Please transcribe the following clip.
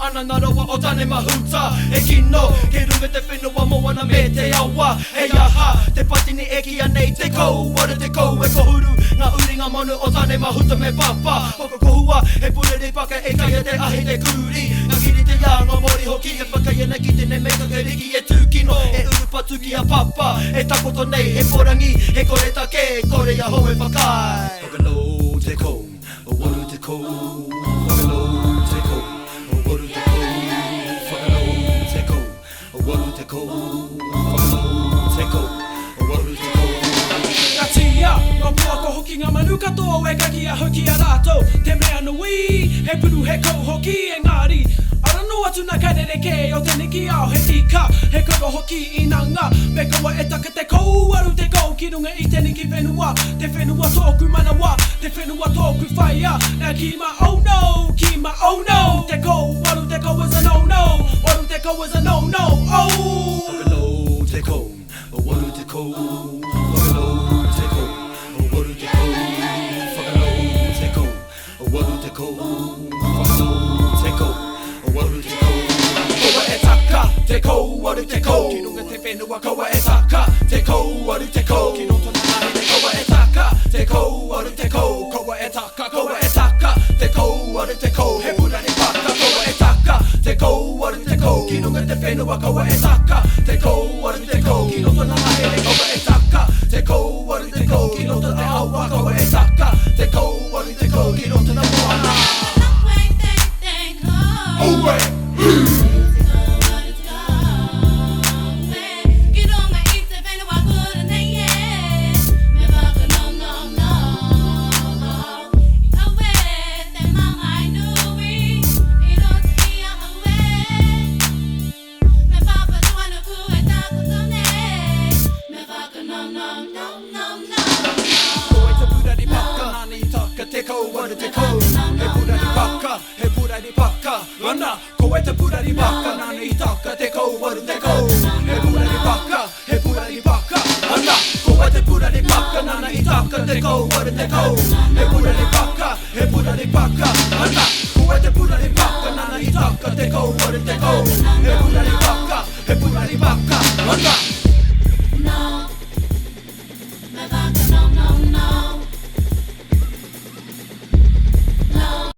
Ana narawa o tane mahuta E kino, ke rume te whenua moa na me te awa E aha, te patini e kia nei te kou Wara te kou e kohuru, ngā uringa monu o tane mahuta me papa Hoko kohua, he purere paka e kaia te ahi te kuri Ngā kiri te ia, ngā mori hoki e whakaia na ki tene me ka riki e tūkino E urupa tuki a papa, e takoto nei, he porangi He kore take, kore ia ho e whakai Whakalo te kou, o waru te kou Whakalo te kou Waru te kou, whakalo te kou Waru te kou, whakalo te kou Waru te kou Ka tia, ngā mua ko hoki ngā manu katoa E kaki a hoki a rātou Te mea nui, he puru he kou hoki engari Arano atu nā karereke o te niki ao he tika He koro hoki I nanga Me kaua e taka te kou, waru te kou Ki runga I te niki whenua Te whenua tōku manawa Te whenua tōku whaia Nā ki ma oh no, ki ma oh no Te kou, waru te kou is a no no Waru te kou is a no no, oh Whakalo te kou, waru te kou Whakalo te kou, waru te kou Whakalo te kou, waru te kou Whakalo te kou, waru te kou Koa e taka, te kou, waru te kou Ki runga te whenua, koa e taka Te kou, waru te kou Ki roto na haere, koa e taka Te kou, waru te kou Koa e taka, koa e taka Te kou, waru te kou He purani paka, koa e taka Te kou, waru te kou Ki runga te whenua, koa e taka Te kou, waru te kou Ki roto na haere, koa e taka Te kou, waru te kou Ki roto te awa, koa e taka Te kou, waru te kou Ki roto na moana Te kou, waru te kou He purari paka, he purari paka Rana, ko e te purari paka Nana I taka te kou, waru te kou He purari paka, he purari paka Rana, ko e te purari paka Nana I taka te kou, waru te kou He purari paka, he purari paka Rana, ko e te purari paka Nana I taka te kou, waru te kou He purari paka, he purari paka Rana